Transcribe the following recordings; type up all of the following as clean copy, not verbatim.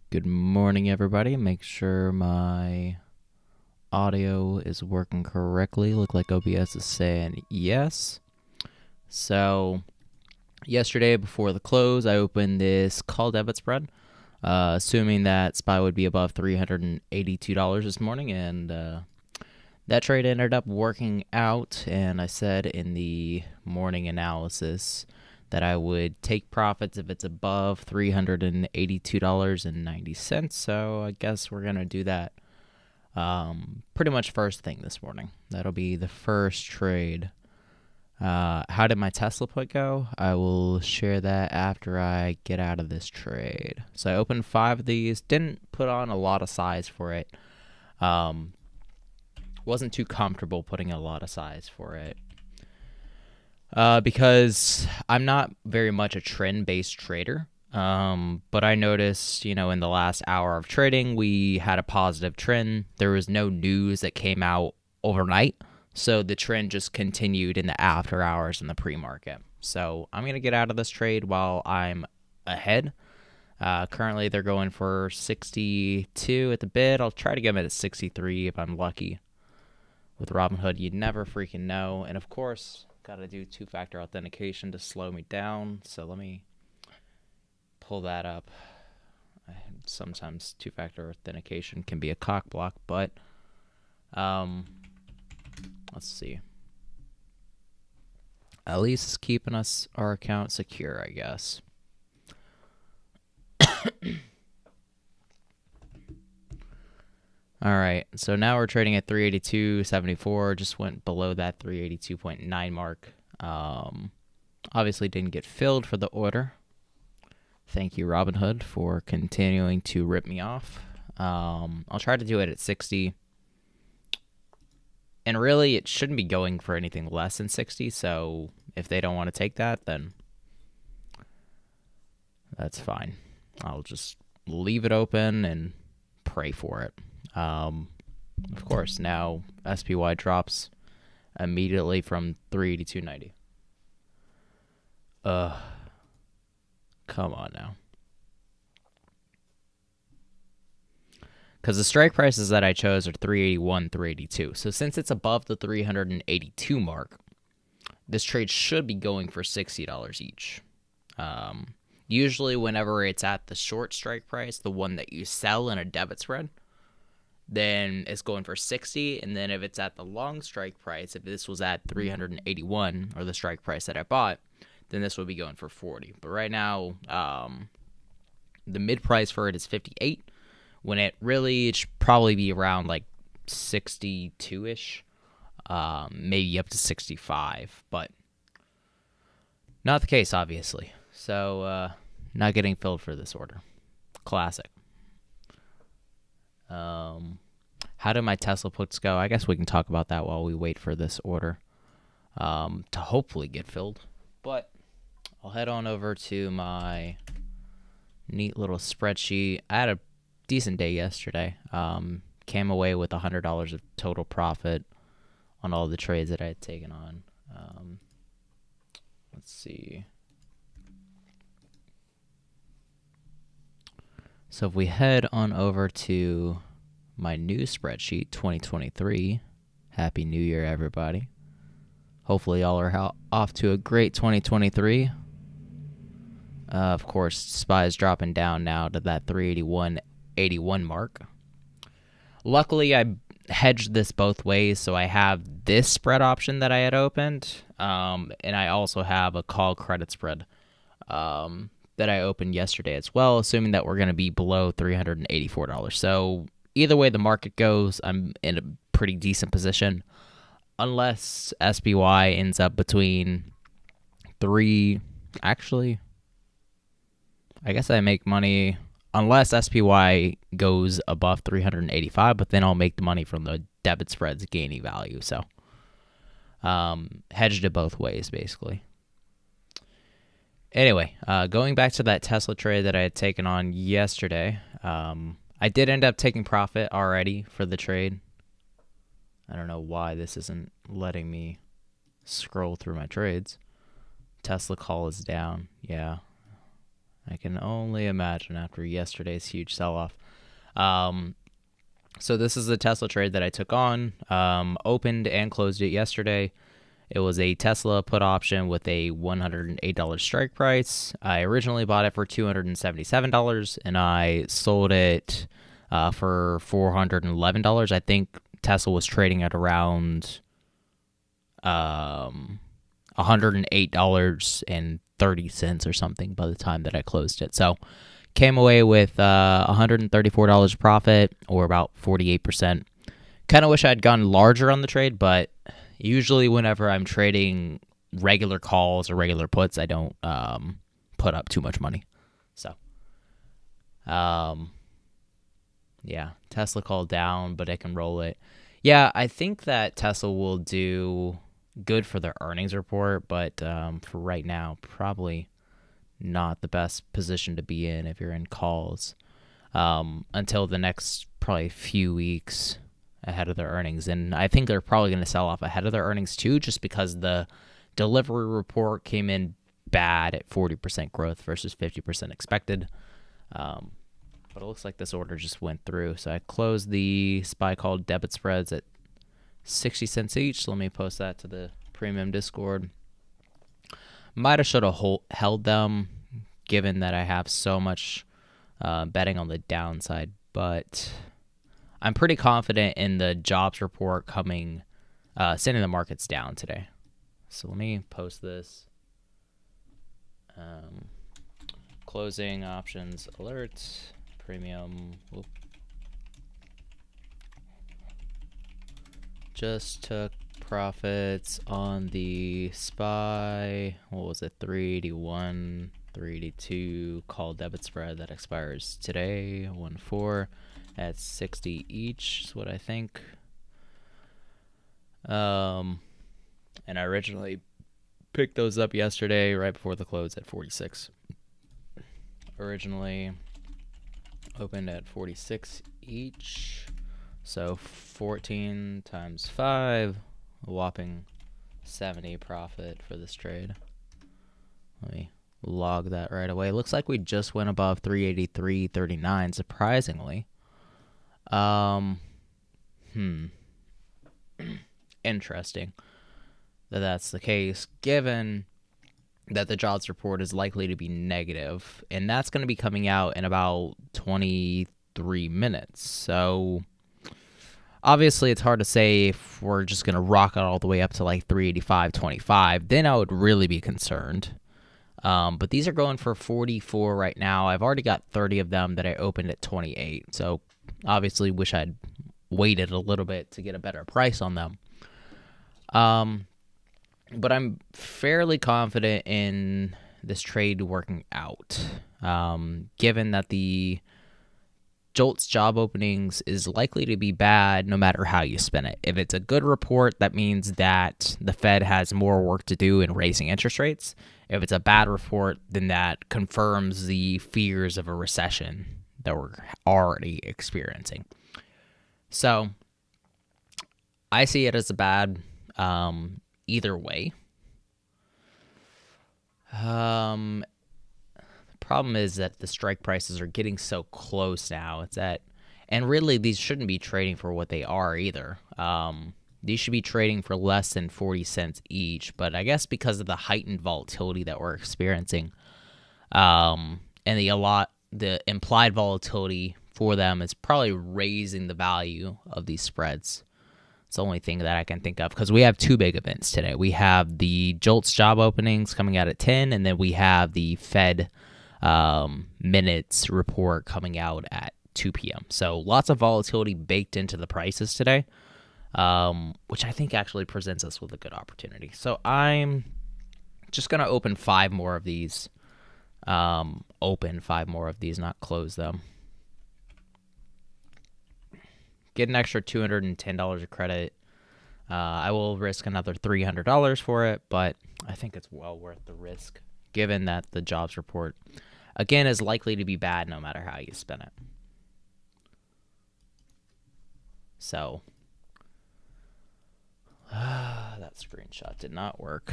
Good morning, everybody. Make sure my audio is working correctly. Look like OBS is saying yes. So, yesterday before the close, I opened this call debit spread, assuming that SPY would be above $382 this morning, and that trade ended up working out. And I said in the morning analysis that I would take profits if it's above $382.90. So I guess we're going to do that pretty much first thing this morning. That'll be the first trade. How did my Tesla put go? I will share that after I get out of this trade. So I opened 5 of these. Didn't put on a lot of size for it. Wasn't too comfortable putting a lot of size for it. Because I'm not very much a trend-based trader. But I noticed, in the last hour of trading, we had a positive trend. There was no news that came out overnight. So the trend just continued in the after hours in the pre-market. So I'm going to get out of this trade while I'm ahead. Currently, they're going for 62 at the bid. I'll try to get them at 63 if I'm lucky. With Robinhood, you'd never freaking know. And of course, got to do two-factor authentication to slow me down. So let me pull that up. Sometimes two-factor authentication can be a cock block, but let's see. At least it's keeping our account secure, I guess. All right, so now we're trading at 382.74. Just went below that 382.9 mark. Obviously didn't get filled for the order. Thank you, Robinhood, for continuing to rip me off. I'll try to do it at 60. And really, it shouldn't be going for anything less than 60, so if they don't want to take that, then that's fine. I'll just leave it open and pray for it. Of course, now SPY drops immediately from 382.90. Come on now. Because the strike prices that I chose are 381, 382. So since it's above the 382 mark, this trade should be going for $60 each. Usually whenever it's at the short strike price, the one that you sell in a debit spread, then it's going for 60. And then if it's at the long strike price, if this was at 381 or the strike price that I bought, then this would be going for 40. But right now, the mid price for it is 58, when it should probably be around like 62-ish, maybe up to 65, but not the case, obviously. So, not getting filled for this order. Classic. How did my Tesla puts go? I guess we can talk about that while we wait for this order to hopefully get filled. But I'll head on over to my neat little spreadsheet. I had a decent day yesterday. Came away with $100 of total profit on all the trades that I had taken on. Let's see. So if we head on over to my new spreadsheet, 2023. Happy New Year, everybody. Hopefully y'all are off to a great 2023. Of course, SPY is dropping down now to that 381.81 mark. Luckily, I hedged this both ways, so I have this spread option that I had opened, and I also have a call credit spread that I opened yesterday as well, assuming that we're going to be below $384. So either way the market goes, I'm in a pretty decent position, unless SPY ends up between actually, I guess I make money unless SPY goes above 385, but then I'll make the money from the debit spreads gaining value. So hedged it both ways, basically. Anyway, going back to that Tesla trade that I had taken on yesterday, I did end up taking profit already for the trade. I don't know why this isn't letting me scroll through my trades. Tesla call is down. Yeah. I can only imagine after yesterday's huge sell-off. So this is the Tesla trade that I took on. Opened and closed it yesterday. It was a Tesla put option with a $108 strike price. I originally bought it for $277, and I sold it for $411. I think Tesla was trading at around $108.30 or something by the time that I closed it. So came away with $134 profit, or about 48%. Kind of wish I had gone larger on the trade, but usually whenever I'm trading regular calls or regular puts, I don't put up too much money. So, yeah, Tesla called down, but I can roll it. Yeah, I think that Tesla will do good for their earnings report, but for right now, probably not the best position to be in if you're in calls until the next probably few weeks ahead of their earnings. And I think they're probably going to sell off ahead of their earnings too, just because the delivery report came in bad at 40% growth versus 50% expected. But it looks like this order just went through. So I closed the SPY called debit spreads at 60 cents each. So let me post that to the premium Discord. Might have should have held them, given that I have so much betting on the downside, but I'm pretty confident in the jobs report coming, sending the markets down today. So let me post this. Closing options alert, premium. Whoop. Just took profits on the SPY. What was it? 381, 382 call debit spread that expires today. 1-4 at 60 each is what I think. And I originally picked those up yesterday right before the close at 46. Originally opened at 46 each. So 14 times 5, a whopping 70 profit for this trade. Let me log that right away. Looks like we just went above 383.39, surprisingly. Interesting that that's the case, given that the jobs report is likely to be negative, and that's going to be coming out in about 23 minutes. So obviously it's hard to say if we're just going to rocket all the way up to like 385.25. Then I would really be concerned. But these are going for 44 right now. I've already got 30 of them that I opened at 28. So obviously wish I'd waited a little bit to get a better price on them. But I'm fairly confident in this trade working out, given that the JOLTS job openings is likely to be bad no matter how you spin it. If it's a good report, that means that the Fed has more work to do in raising interest rates. If it's a bad report, then that confirms the fears of a recession that we're already experiencing. So I see it as a bad either way. The problem is that the strike prices are getting so close now. And really these shouldn't be trading for what they are either. These should be trading for less than 40 cents each, but I guess because of the heightened volatility that we're experiencing, and the implied volatility for them is probably raising the value of these spreads. It's the only thing that I can think of, because we have two big events today. We have the JOLTS job openings coming out at 10, and then we have the Fed minutes report coming out at 2 p.m. So lots of volatility baked into the prices today, which I think actually presents us with a good opportunity. So I'm just going to open 5 more of these. Not close them. Get an extra $210 of credit. I will risk another $300 for it, but I think it's well worth the risk, given that the jobs report, again, is likely to be bad no matter how you spin it. So that screenshot did not work.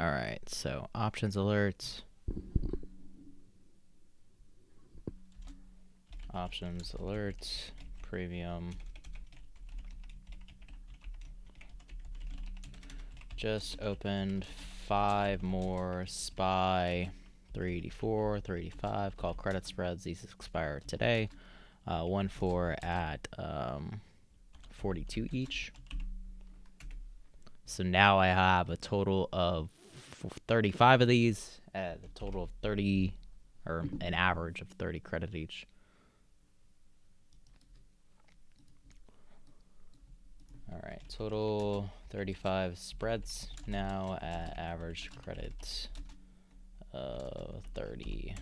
All right, so options alerts. Options alerts, premium. Just opened 5 more SPY 384, 385. Call credit spreads. These expire today. 1-4 at 42 each. So now I have a total of 35 of these at a total of 30, or an average of 30 credit each. All right, total 35 spreads now at average credit 30.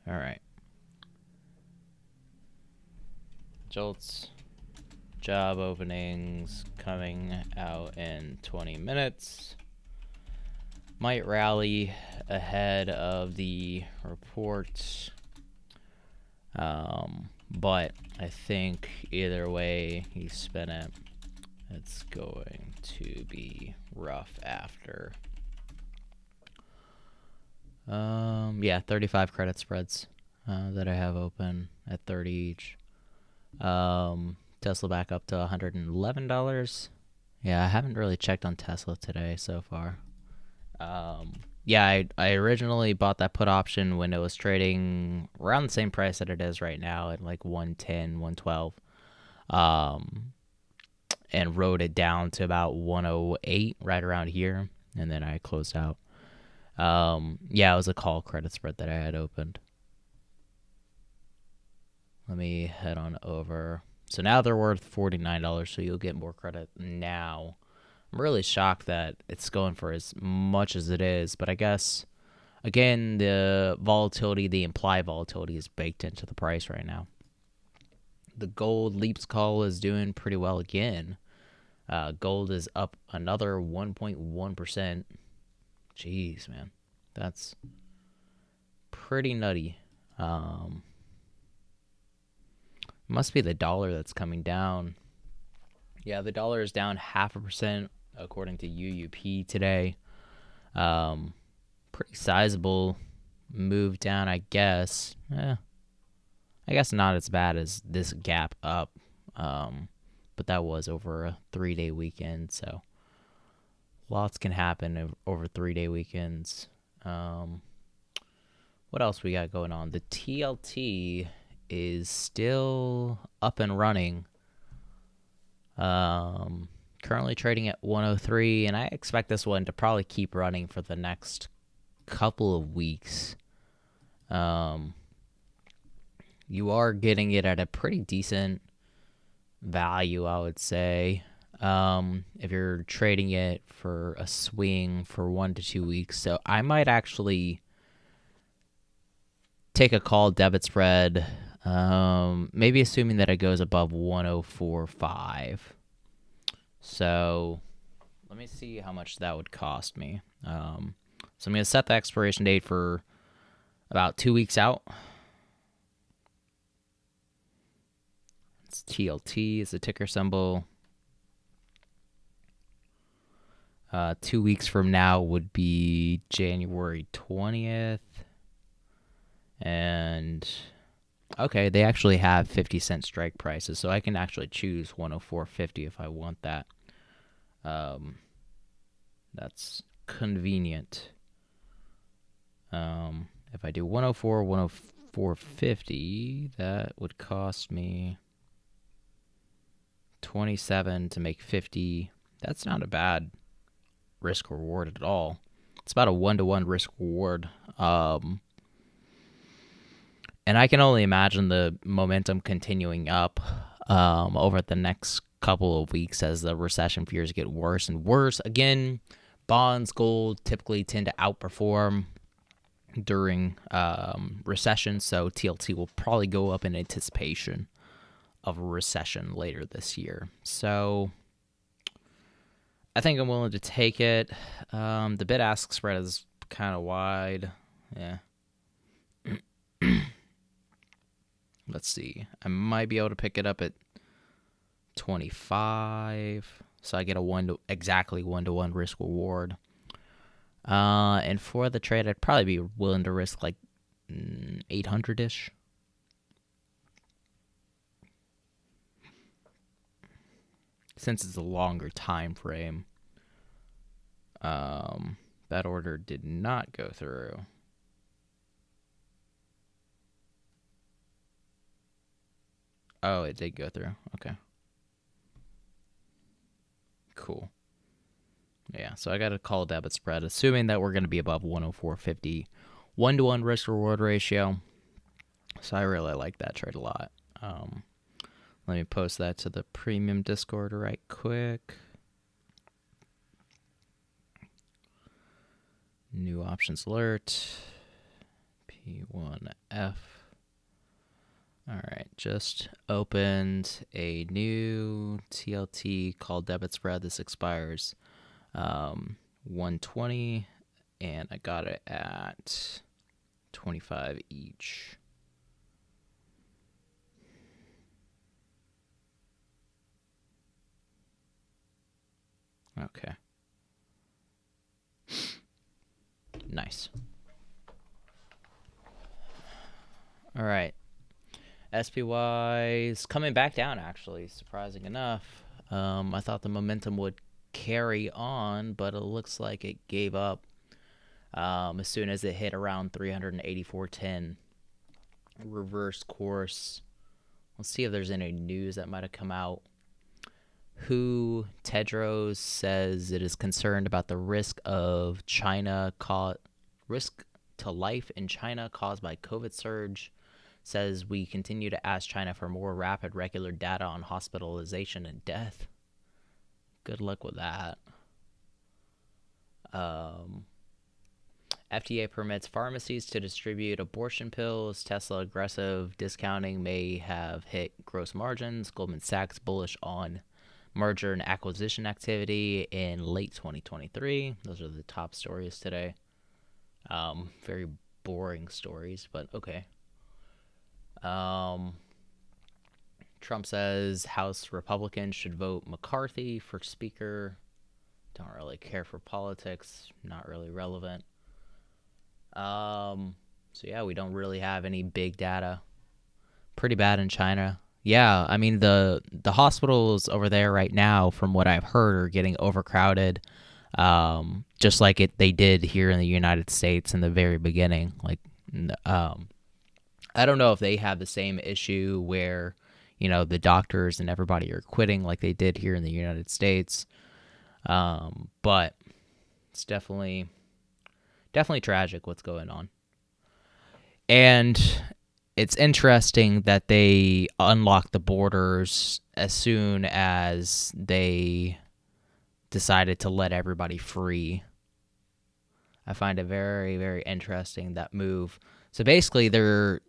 All right. Jolts, job openings coming out in 20 minutes. Might rally ahead of the report. But I think either way you spin it, it's going to be rough after. Yeah, 35 credit spreads that I have open at 30 each. Tesla back up to $111. Yeah, I haven't really checked on Tesla today so far. Yeah, I originally bought that put option when it was trading around the same price that it is right now at like 110, 112. And rode it down to about 108, right around here, and then I closed out. Yeah, it was a call credit spread that I had opened. Let me head on over. So now they're worth $49, so you'll get more credit now. I'm really shocked that it's going for as much as it is, but I guess, again, the volatility, the implied volatility is baked into the price right now. The gold Leaps call is doing pretty well again. Gold is up another 1.1%. Jeez, man. That's pretty nutty. Must be the dollar that's coming down. Yeah, the dollar is down 0.5% according to UUP today. Pretty sizable move down, I guess. I guess not as bad as this gap up. But that was over a 3-day weekend, so lots can happen over 3-day weekends. What else we got going on? The TLT is still up and running. Currently trading at 103, and I expect this one to probably keep running for the next couple of weeks. You are getting it at a pretty decent value, I would say. If you're trading it for a swing for 1 to 2 weeks. So I might actually take a call debit spread, maybe assuming that it goes above 104.5. So let me see how much that would cost me. So I'm going to set the expiration date for about 2 weeks out. It's TLT is the ticker symbol. 2 weeks from now would be January 20th. And okay, they actually have 50-cent strike prices, so I can actually choose 104.50 if I want that. That's convenient. If I do 104, 104.50, that would cost me 27 to make 50. That's not a bad risk reward at all. It's about a 1-to-1 risk reward. And I can only imagine the momentum continuing up over the next couple of weeks as the recession fears get worse and worse. Again, bonds, gold typically tend to outperform during recession, so TLT will probably go up in anticipation of a recession later this year. So I think I'm willing to take it. The bid-ask spread is kind of wide. Yeah. Let's see. I might be able to pick it up at 25. So I get exactly 1-to-1 risk reward. And for the trade, I'd probably be willing to risk like 800-ish. Since it's a longer time frame. That order did not go through. Oh, it did go through. Okay. Cool. Yeah, so I got a call debit spread, assuming that we're going to be above 104.50, 1-to-1 risk reward ratio. So I really like that trade a lot. Let me post that to the premium Discord right quick. New options alert. P1F. All right, just opened a new TLT call debit spread. This expires 120, and I got it at 25 each. Okay. Nice. All right. SPY is coming back down, actually, surprising enough. I thought the momentum would carry on, but it looks like it gave up as soon as it hit around 384.10. Reverse course. Let's see if there's any news that might have come out. Tedros says it is concerned about the risk to life in China caused by COVID surge. Says we continue to ask China for more rapid, regular data on hospitalization and death. Good luck with that. FDA permits pharmacies to distribute abortion pills. Tesla aggressive discounting may have hit gross margins. Goldman Sachs bullish on merger and acquisition activity in late 2023. Those are the top stories today. Very boring stories, but okay. Trump says House Republicans should vote McCarthy for Speaker. Don't really care for politics. Not really relevant. So yeah, we don't really have any big data. Pretty bad in China. Yeah, I mean the hospitals over there right now, from what I've heard, are getting overcrowded. Just like they did here in the United States in the very beginning. Like, I don't know if they have the same issue where, the doctors and everybody are quitting like they did here in the United States. But it's definitely tragic what's going on. And it's interesting that they unlocked the borders as soon as they decided to let everybody free. I find it very, very interesting, that move. So basically they're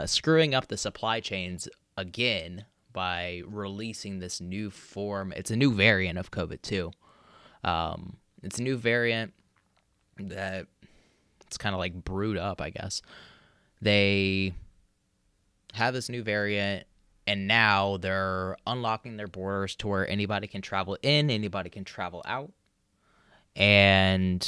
screwing up the supply chains again by releasing this new form. It's a new variant of COVID too. It's a new variant that it's kind of like brewed up, I guess. They have this new variant, and now they're unlocking their borders to where anybody can travel in, anybody can travel out. And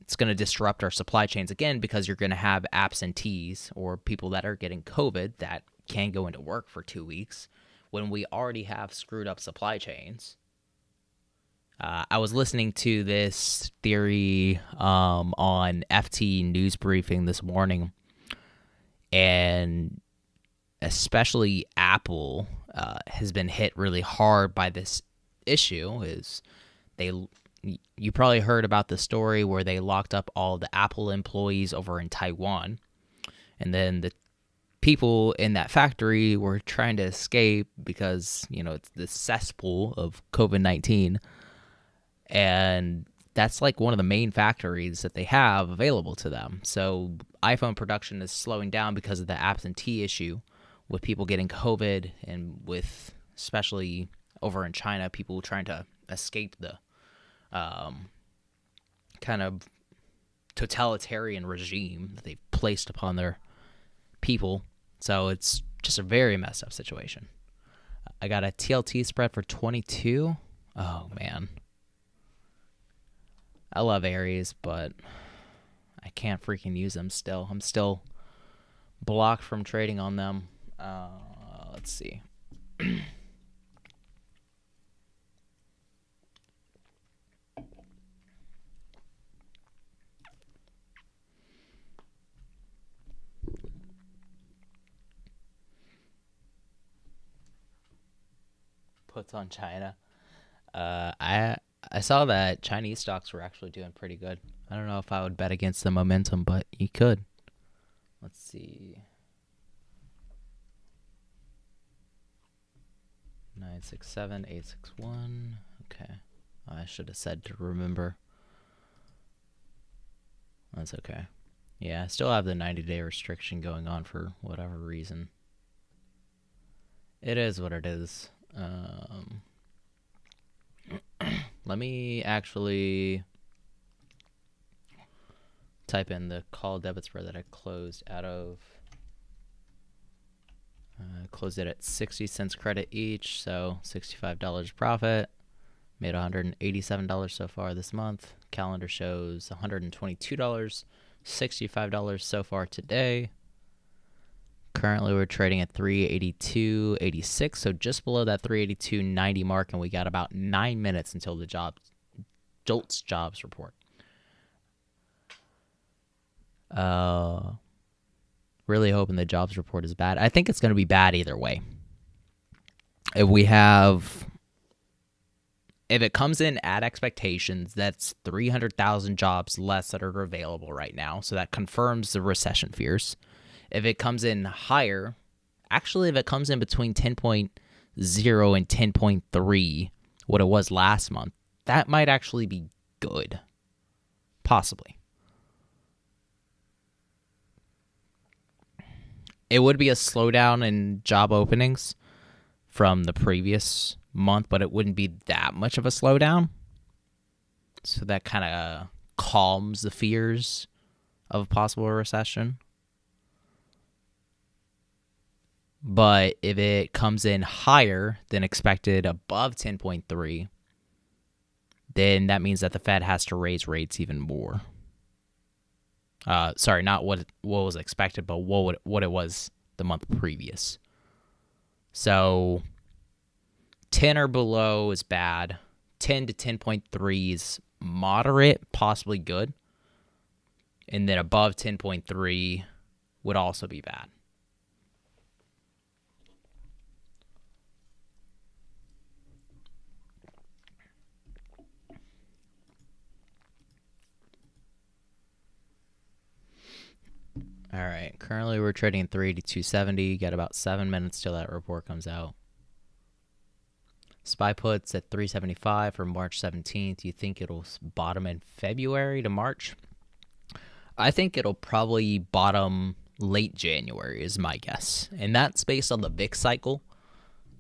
it's going to disrupt our supply chains again, because you're going to have absentees or people that are getting COVID that can't go into work for 2 weeks when we already have screwed up supply chains. I was listening to this theory on FT News Briefing this morning, and especially Apple has been hit really hard by this issue. You probably heard about the story where they locked up all the Apple employees over in Taiwan, and then the people in that factory were trying to escape because, it's the cesspool of COVID-19. And that's like one of the main factories that they have available to them. So iPhone production is slowing down because of the absentee issue with people getting COVID, and with, especially over in China, people trying to escape the kind of totalitarian regime that they've placed upon their people. So it's just a very messed up situation. I got a TLT spread for 22. Oh, man. I love Aries, but I can't freaking use them still. I'm still blocked from trading on them. Let's see. Puts on China. I saw that Chinese stocks were actually doing pretty good. I don't know if I would bet against the momentum, but you could. Let's see. 967 861. Okay. I should have said to remember. That's okay. Yeah, I still have the 90-day restriction going on for whatever reason. It is what it is. Let me actually type in the call debit spread that I closed out of. Closed it at 60 cents credit each, so $65 profit. Made $187 so far this month. Calendar shows $122, $65 so far today. Currently, we're trading at 382.86, so just below that 382.90 mark, and we got about 9 minutes until the JOLTS jobs report. Really hoping the jobs report is bad. I think it's going to be bad either way. If it comes in at expectations, that's 300,000 jobs less that are available right now, so that confirms the recession fears. If it comes in higher, actually, if it comes in between 10.0 and 10.3, what it was last month, that might actually be good. Possibly. It would be a slowdown in job openings from the previous month, but it wouldn't be that much of a slowdown. So that kind of calms the fears of a possible recession. But if it comes in higher than expected, above 10.3, then that means that the Fed has to raise rates even more. Sorry, not what was expected, but what it was the month previous. So 10 or below is bad. 10 to 10.3 is moderate, possibly good. And then above 10.3 would also be bad. All right, currently we're trading 382.70. Got about 7 minutes till that report comes out. SPY puts at 375 for March 17th. You think it'll bottom in February to March? I think it'll probably bottom late January is my guess. And that's based on the VIX cycle.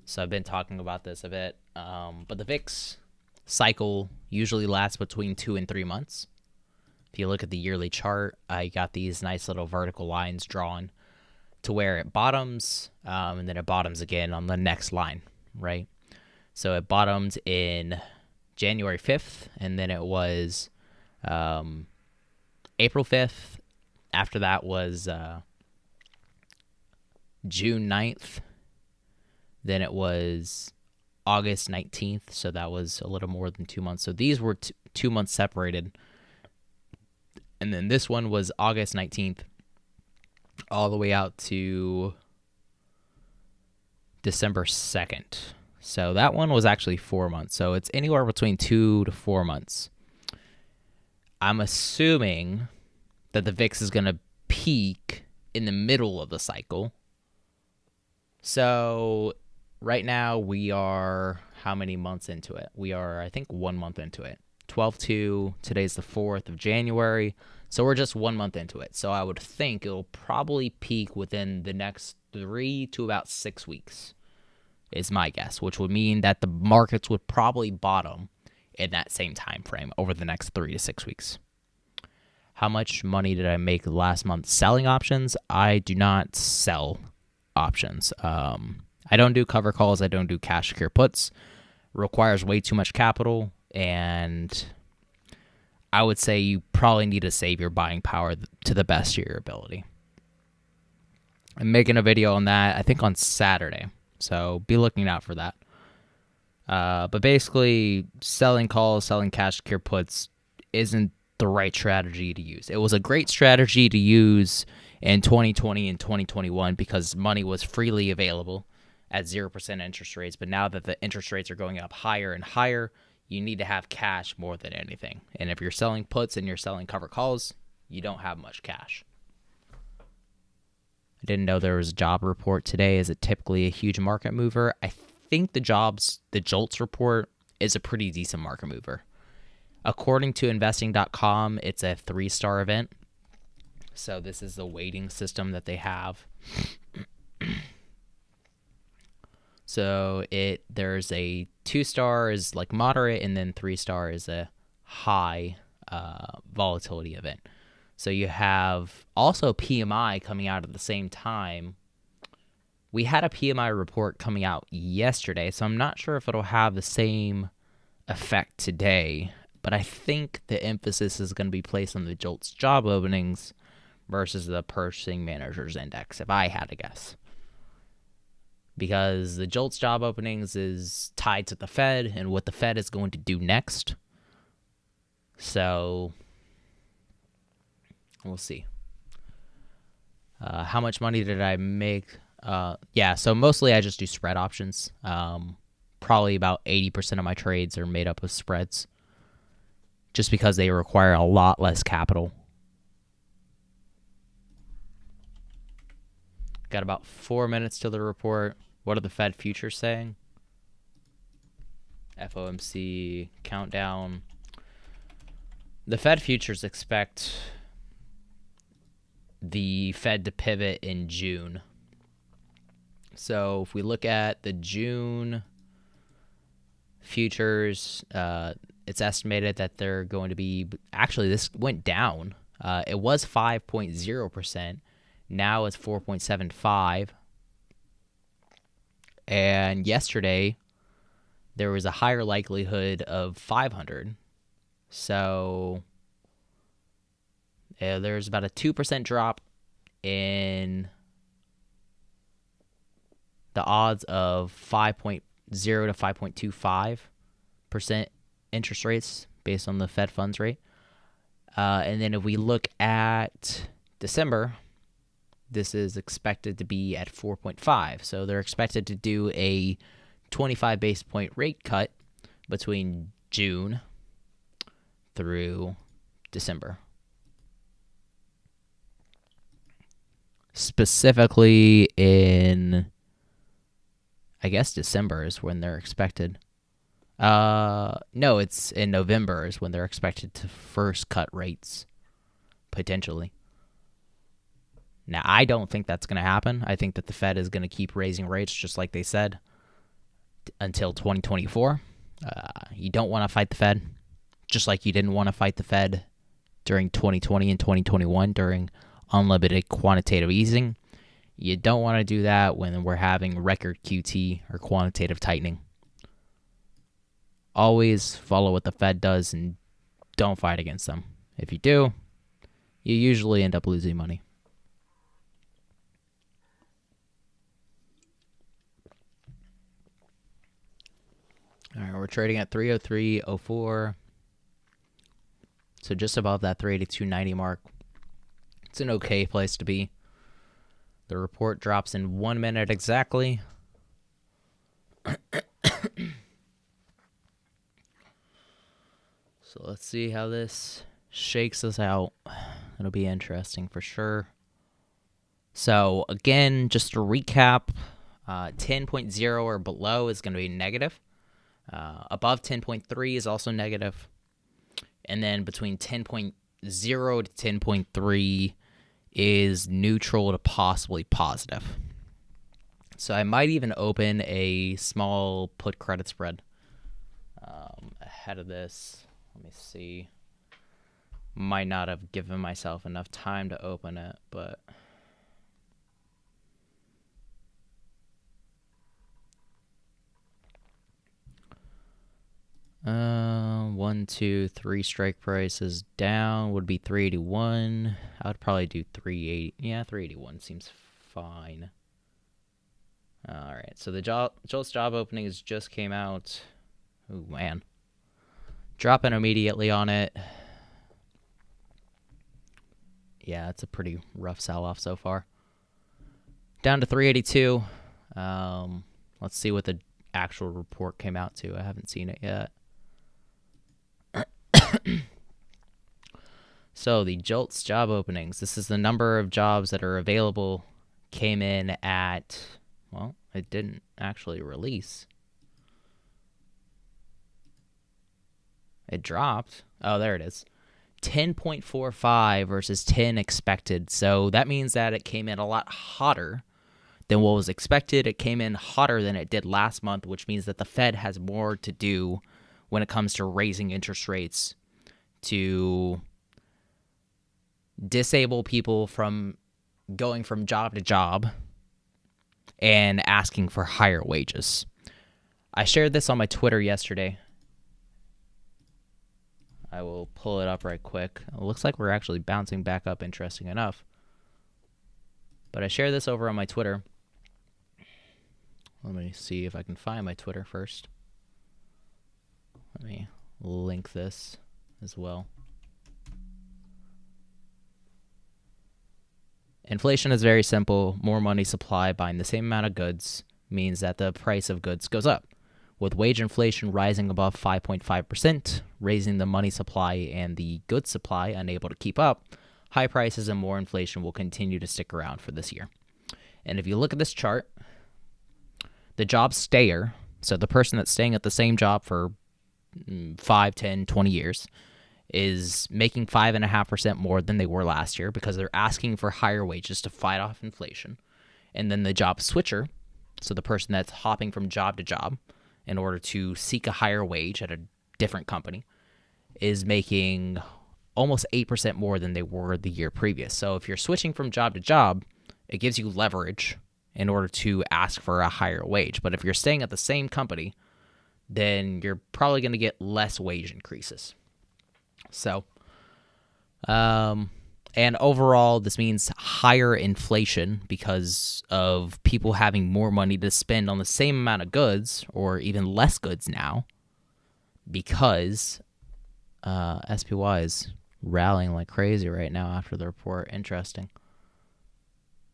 So I've been talking about this a bit. But the VIX cycle usually lasts between 2 and 3 months. If you look at the yearly chart, I got these nice little vertical lines drawn to where it bottoms, and then it bottoms again on the next line, right? So it bottomed in January 5th, and then it was April 5th. After that was June 9th. Then it was August 19th, so that was a little more than 2 months. So these were 2 months separated. And then this one was August 19th all the way out to December 2nd. So that one was actually 4 months. So it's anywhere between 2 to 4 months. I'm assuming that the VIX is going to peak in the middle of the cycle. So right now we are how many months into it? We are, I think, 1 month into it. 12/2, today's the 4th of January, so we're just 1 month into it. So I would think it'll probably peak within the next 3 to about 6 weeks, is my guess, which would mean that the markets would probably bottom in that same time frame over the next 3 to 6 weeks. How much money did I make last month selling options? I do not sell options. I don't do cover calls. I don't do cash secure puts. requires way too much capital, and I would say you probably need to save your buying power to the best of your ability. I'm making a video on that, I think on Saturday, so be looking out for that. But basically, selling calls, selling cash secure puts isn't the right strategy to use. It was a great strategy to use in 2020 and 2021 because money was freely available at 0% interest rates. But now that the interest rates are going up higher and higher, you need to have cash more than anything. And if you're selling puts and you're selling covered calls, you don't have much cash. I didn't know there was a job report today. Is it typically a huge market mover? I think the JOLTS report is a pretty decent market mover. According to investing.com, it's a 3-star event. So this is the weighting system that they have. So there's a 2-star is like moderate, and then 3-star is a high volatility event. So you have also PMI coming out at the same time. We had a PMI report coming out yesterday, so I'm not sure if it'll have the same effect today, but I think the emphasis is going to be placed on the JOLTS job openings versus the Purchasing Managers Index, if I had to guess. Because the JOLTS job openings is tied to the Fed and what the Fed is going to do next. So we'll see. How much money did I make? So mostly I just do spread options. Probably about 80% of my trades are made up of spreads, just because they require a lot less capital. Got about 4 minutes to the report. What are the Fed futures saying? FOMC countdown. The Fed futures expect the Fed to pivot in June. So if we look at the June futures, it's estimated that they're going to be, actually this went down. It was 5.0%. Now it's 4.75. And yesterday there was a higher likelihood of 500. So there's about a 2% drop in the odds of 5.0 to 5.25% interest rates based on the Fed funds rate. And then if we look at December, this is expected to be at 4.5. So they're expected to do a 25 basis point rate cut between June through December. Specifically in, I guess, December is when they're expected. No, it's in November is when they're expected to first cut rates, potentially. Now, I don't think that's going to happen. I think that the Fed is going to keep raising rates just like they said until 2024. You don't want to fight the Fed, just like you didn't want to fight the Fed during 2020 and 2021 during unlimited quantitative easing. You don't want to do that when we're having record QT or quantitative tightening. Always follow what the Fed does and don't fight against them. If you do, you usually end up losing money. All right, we're trading at 303.04. So just above that 382.90 mark. It's an okay place to be. The report drops in 1 minute exactly. So let's see how this shakes us out. It'll be interesting for sure. So again, just to recap, 10.0 or below is going to be negative. Above 10.3 is also negative. And then between 10.0 to 10.3 is neutral to possibly positive. So I might even open a small put credit spread ahead of this. Let me see. Might not have given myself enough time to open it, but 1, 2, 3 strike prices down would be 381. I would probably do 380. Yeah, 381 seems fine. All right, so the JOLTS job openings just came out. Oh, man. Dropping immediately on it. Yeah, it's a pretty rough sell-off so far. Down to 382. Let's see what the actual report came out to. I haven't seen it yet. So the JOLTS job openings. This is the number of jobs that are available. Came in at, well, it didn't actually release. It dropped. Oh, there it is. 10.45 versus 10 expected. So that means that it came in a lot hotter than what was expected. It came in hotter than it did last month, which means that the Fed has more to do when it comes to raising interest rates to disable people from going from job to job and asking for higher wages. I shared this on my Twitter yesterday. I will pull it up right quick. It looks like we're actually bouncing back up, interesting enough. But I shared this over on my Twitter. Let me see if I can find my Twitter first. Let me link this as well. Inflation is very simple. More money supply buying the same amount of goods means that the price of goods goes up. With wage inflation rising above 5.5%, raising the money supply and the goods supply unable to keep up, high prices and more inflation will continue to stick around for this year. And if you look at this chart, the job stayer, so the person that's staying at the same job for 5, 10, 20 years, is making 5.5% more than they were last year because they're asking for higher wages to fight off inflation. And then the job switcher, so the person that's hopping from job to job in order to seek a higher wage at a different company, is making almost 8% more than they were the year previous. So if you're switching from job to job, it gives you leverage in order to ask for a higher wage. But if you're staying at the same company, then you're probably going to get less wage increases. So, and overall, this means higher inflation because of people having more money to spend on the same amount of goods or even less goods now because SPY is rallying like crazy right now after the report. Interesting.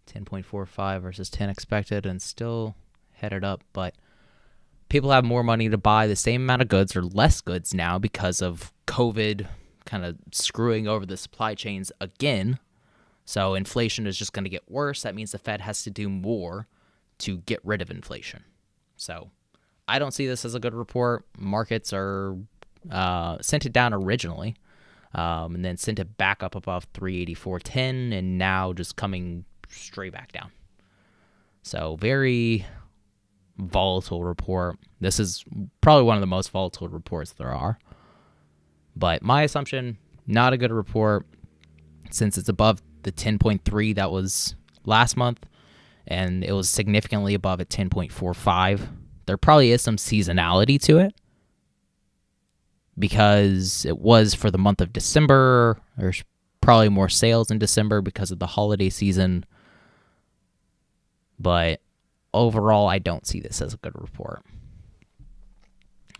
10.45 versus 10 expected and still headed up, but people have more money to buy the same amount of goods or less goods now because of COVID kind of screwing over the supply chains again. So inflation is just going to get worse. That means the Fed has to do more to get rid of inflation. So I don't see this as a good report. Markets are sent it down originally and then sent it back up above 384.10 and now just coming straight back down. So very volatile report. This is probably one of the most volatile reports there are. But my assumption, not a good report since it's above the 10.3 that was last month, and it was significantly above at 10.45. There probably is some seasonality to it because it was for the month of December. There's probably more sales in December because of the holiday season. But overall, I don't see this as a good report.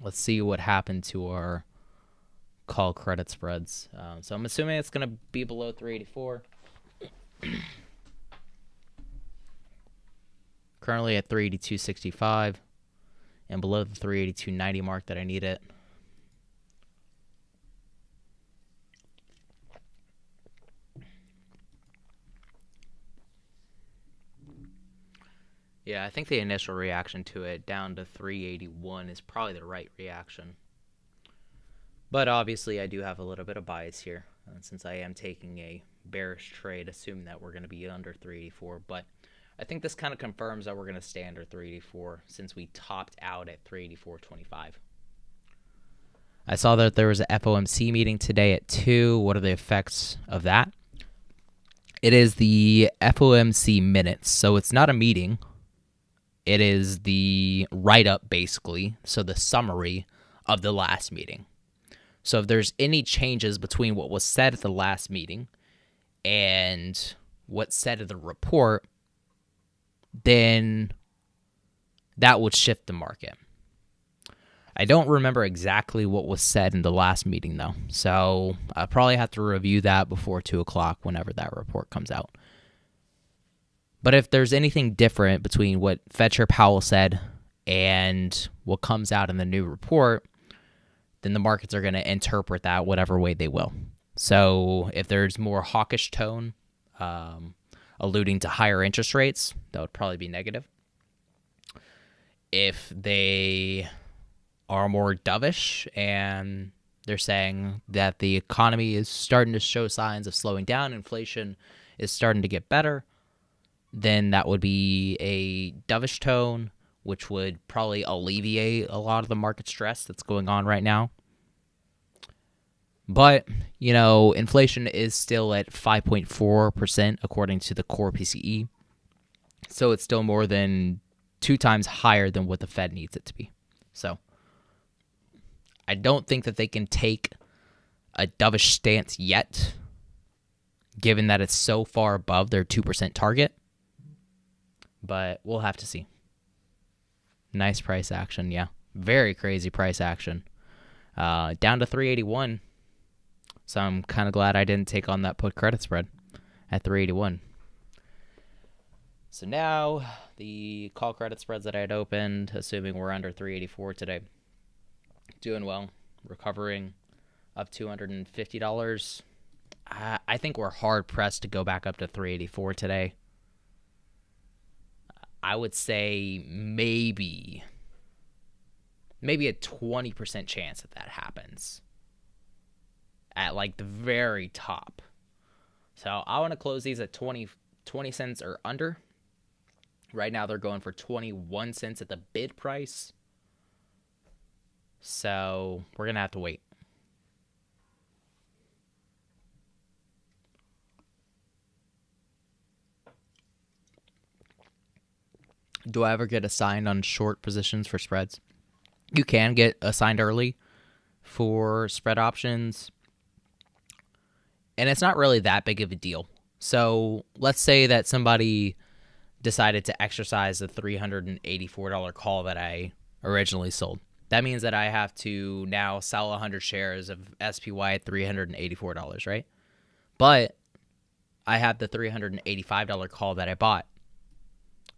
Let's see what happened to our call credit spreads. So I'm assuming it's going to be below 384. Currently at 382.65 and below the 382.90 mark that I need it. Yeah, I think the initial reaction to it down to 381 is probably the right reaction. But obviously, I do have a little bit of bias here since I am taking a bearish trade, assuming that we're going to be under 384. But I think this kind of confirms that we're going to stay under 384 since we topped out at 384.25. I saw that there was an FOMC meeting today at 2. What are the effects of that? It is the FOMC minutes. So it's not a meeting. It is the write-up, basically. So the summary of the last meeting. So if there's any changes between what was said at the last meeting and what's said in the report, then that would shift the market. I don't remember exactly what was said in the last meeting, though. So I'll probably have to review that before 2 o'clock whenever that report comes out. But if there's anything different between what Fed Chair Powell said and what comes out in the new report, then the markets are going to interpret that whatever way they will. So if there's more hawkish tone, alluding to higher interest rates, that would probably be negative. If they are more dovish and they're saying that the economy is starting to show signs of slowing down, inflation is starting to get better, then that would be a dovish tone, which would probably alleviate a lot of the market stress that's going on right now. But, inflation is still at 5.4% according to the core PCE. So it's still more than 2 times higher than what the Fed needs it to be. So I don't think that they can take a dovish stance yet, given that it's so far above their 2% target. But we'll have to see. Nice price action, yeah. Very crazy price action. Down to 381. So I'm kind of glad I didn't take on that put credit spread at 381. So now the call credit spreads that I had opened, assuming we're under 384 today, doing well, recovering up $250. I think we're hard pressed to go back up to 384 today. I would say maybe a 20% chance that happens at like the very top. So I want to close these at 20 cents or under. Right now they're going for 21 cents at the bid price. So we're going to have to wait. Do I ever get assigned on short positions for spreads? You can get assigned early for spread options, and it's not really that big of a deal. So let's say that somebody decided to exercise the $384 call that I originally sold. That means that I have to now sell 100 shares of SPY at $384, right? But I have the $385 call that I bought.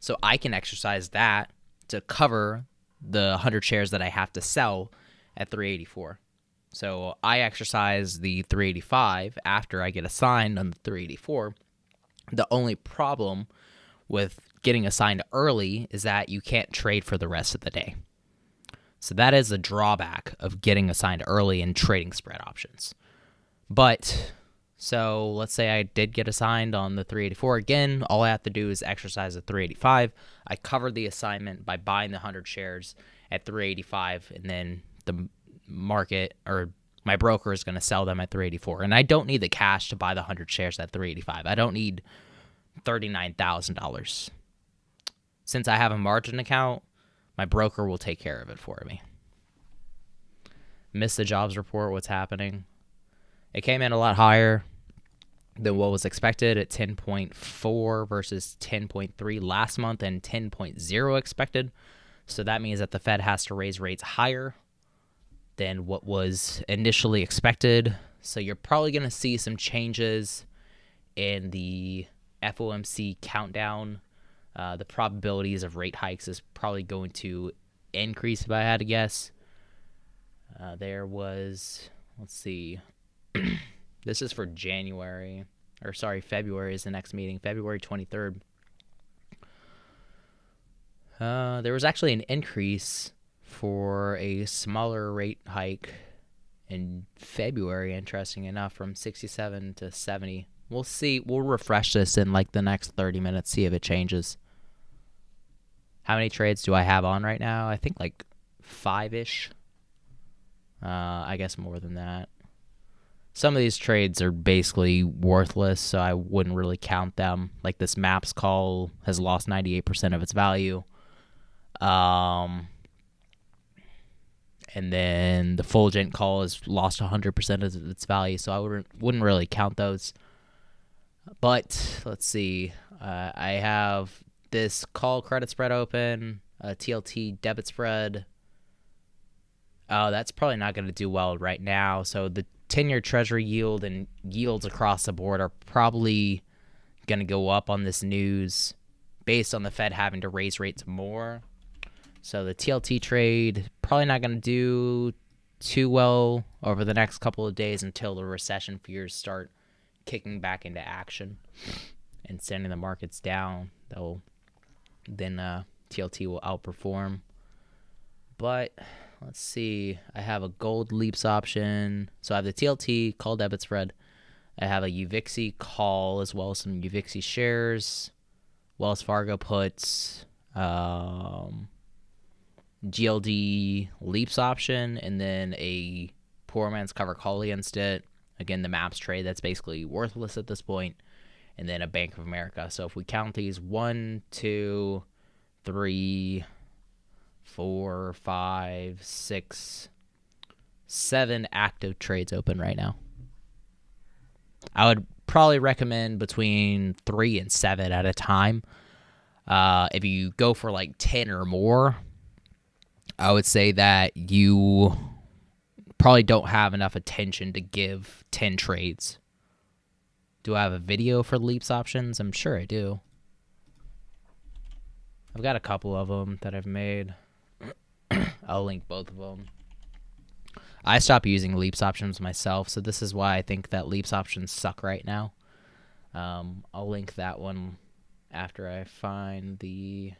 So I can exercise that to cover the 100 shares that I have to sell at 384. So I exercise the 385 after I get assigned on the 384. The only problem with getting assigned early is that you can't trade for the rest of the day. So that is a drawback of getting assigned early and trading spread options. But so let's say I did get assigned on the 384 again. All I have to do is exercise the 385. I covered the assignment by buying the 100 shares at 385, and then the market or my broker is going to sell them at 384. And I don't need the cash to buy the 100 shares at 385. I don't need $39,000. Since I have a margin account, my broker will take care of it for me. Missed the jobs report. What's happening? It came in a lot higher than what was expected at 10.4 versus 10.3 last month and 10.0 expected. So that means that the Fed has to raise rates higher than what was initially expected. So you're probably going to see some changes in the FOMC countdown. The probabilities of rate hikes is probably going to increase if I had to guess. Let's see. This is for February is the next meeting, February 23rd. There was actually an increase for a smaller rate hike in February, interesting enough, from 67 to 70. We'll see. We'll refresh this in like the next 30 minutes, see if it changes. How many trades do I have on right now? I think like 5-ish. I guess more than that. Some of these trades are basically worthless, so I wouldn't really count them. Like this MAPS call has lost 98% of its value. And and then the Fulgent call has lost 100% of its value, so I wouldn't really count those. But let's see. I have this call credit spread open, TLT debit spread. Oh, that's probably not going to do well right now. So the 10-year Treasury yield and yields across the board are probably going to go up on this news based on the Fed having to raise rates more. So the TLT trade probably not going to do too well over the next couple of days until the recession fears start kicking back into action and sending the markets down. Then TLT will outperform. But let's see. I have a gold leaps option. So I have the TLT call debit spread. I have a UVXY call as well as some UVXY shares, Wells Fargo puts, GLD leaps option, and then a poor man's cover call against it. Again, the MAPS trade, that's basically worthless at this point. And then a Bank of America. So if we count these 1, 2, 3, 4, 5, 6, 7 active trades open right now. I would probably recommend between 3 and 7 at a time. If you go for like 10 or more, I would say that you probably don't have enough attention to give 10 trades. Do I have a video for leaps options? I'm sure I do. I've got a couple of them that I've made. I'll link both of them. I stopped using leaps options myself, so this is why I think that leaps options suck right now. I'll link that one after I find the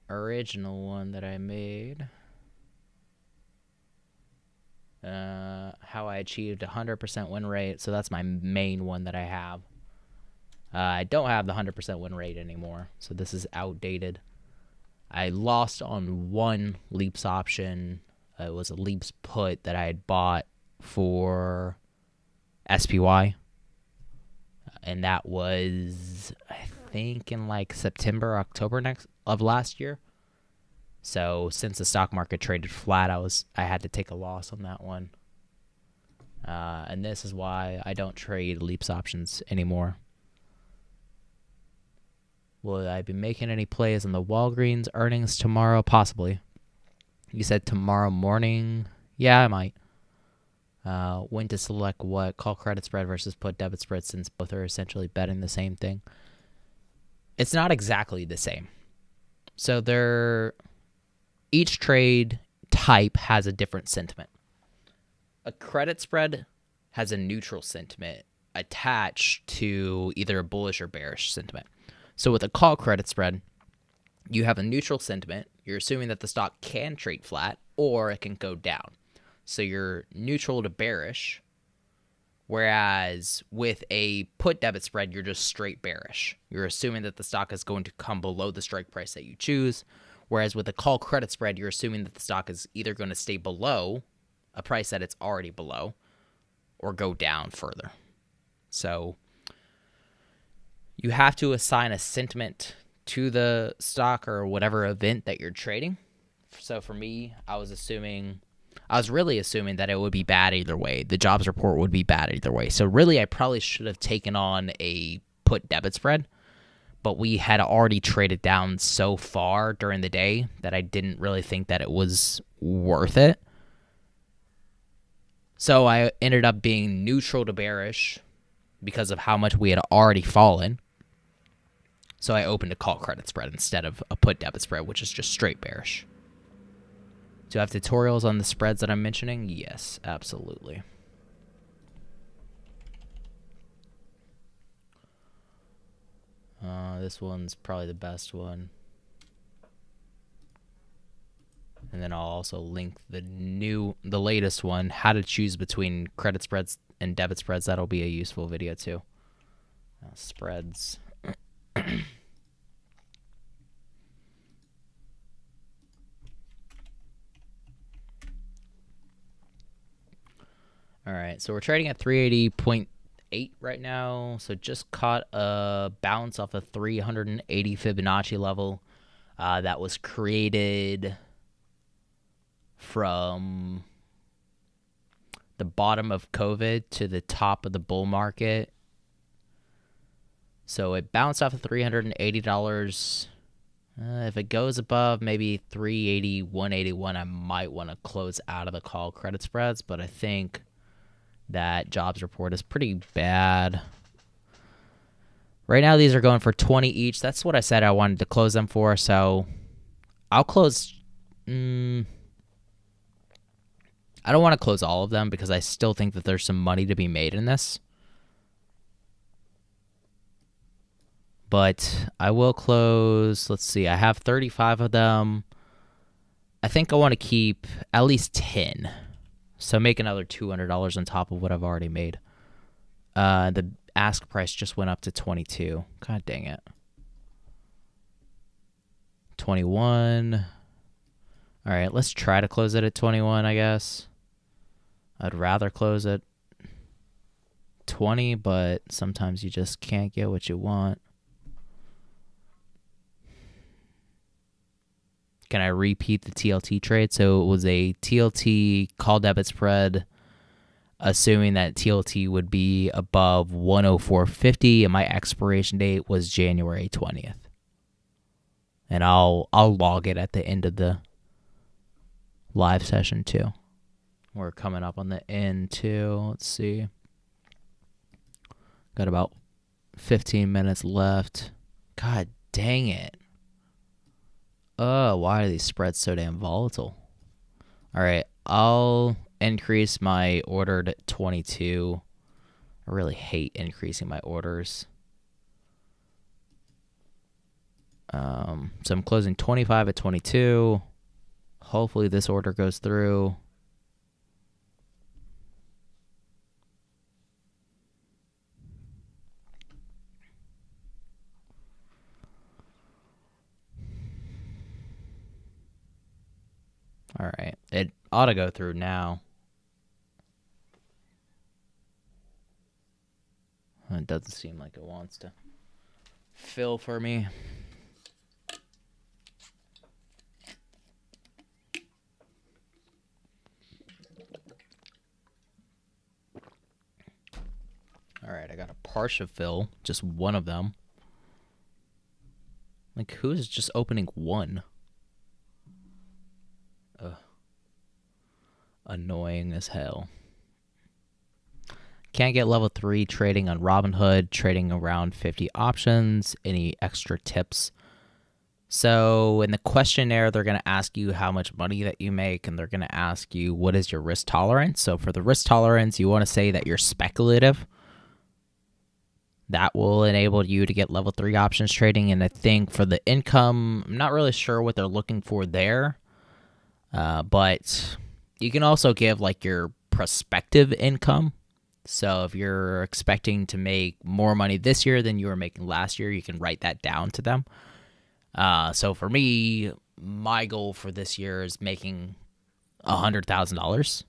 original one that I made. How I achieved 100% win rate. So that's my main one that I have. I don't have the 100% win rate anymore, so this is outdated. I lost on one leaps option. It was a leaps put that I had bought for SPY. And that was, I think, in like September, October of last year. So since the stock market traded flat, I had to take a loss on that one. And this is why I don't trade leaps options anymore. Will I be making any plays on the Walgreens earnings tomorrow? Possibly. You said tomorrow morning? Yeah, I might. When to select what? Call credit spread versus put debit spread, since both are essentially betting the same thing. It's not exactly the same. So each trade type has a different sentiment. A credit spread has a neutral sentiment attached to either a bullish or bearish sentiment. So with a call credit spread, you have a neutral sentiment. You're assuming that the stock can trade flat or it can go down. So you're neutral to bearish, whereas with a put debit spread, you're just straight bearish. You're assuming that the stock is going to come below the strike price that you choose, whereas with a call credit spread, you're assuming that the stock is either going to stay below a price that it's already below or go down further. So you have to assign a sentiment to the stock or whatever event that you're trading. So for me, I was really assuming that it would be bad either way. The jobs report would be bad either way. So really, I probably should have taken on a put debit spread, but we had already traded down so far during the day that I didn't really think that it was worth it. So I ended up being neutral to bearish because of how much we had already fallen. So I opened a call credit spread instead of a put debit spread, which is just straight bearish. Do I have tutorials on the spreads that I'm mentioning? Yes, absolutely. This one's probably the best one. And then I'll also link the latest one, how to choose between credit spreads and debit spreads. That'll be a useful video too. Spreads. All right, so we're trading at 380.8 right now. So just caught a bounce off a 380 Fibonacci level that was created from the bottom of COVID to the top of the bull market. So it bounced off of $380. If it goes above maybe 380, 181, I might want to close out of the call credit spreads, but I think that jobs report is pretty bad. Right now, these are going for 20 each. That's what I said I wanted to close them for, so I'll close. I don't want to close all of them because I still think that there's some money to be made in this. But I will close, let's see, I have 35 of them. I think I want to keep at least 10. So make another $200 on top of what I've already made. The ask price just went up to 22. God dang it. 21. All right, let's try to close it at 21, I guess. I'd rather close it 20, but sometimes you just can't get what you want. Can I repeat the TLT trade? So it was a TLT call debit spread, assuming that TLT would be above 104.50, and my expiration date was January 20th. And I'll log it at the end of the live session too. We're coming up on the end too. Let's see. Got about 15 minutes left. God dang it. Why are these spreads so damn volatile? All right, I'll increase my order to 22. I really hate increasing my orders. So I'm closing 25 at 22. Hopefully this order goes through. All right, it ought to go through now. It doesn't seem like it wants to fill for me. All right, I got a partial fill, just one of them. Like, who is just opening one? Annoying as hell. Can't get level 3 trading on Robinhood, trading around 50 options. Any extra tips? So in the questionnaire, they're going to ask you how much money that you make, and they're going to ask you what is your risk tolerance. So for the risk tolerance, you want to say that you're speculative. That will enable you to get level 3 options trading. And I think for the income, I'm not really sure what they're looking for there. But you can also give like your prospective income. So if you're expecting to make more money this year than you were making last year, you can write that down to them. So for me, my goal for this year is making $100,000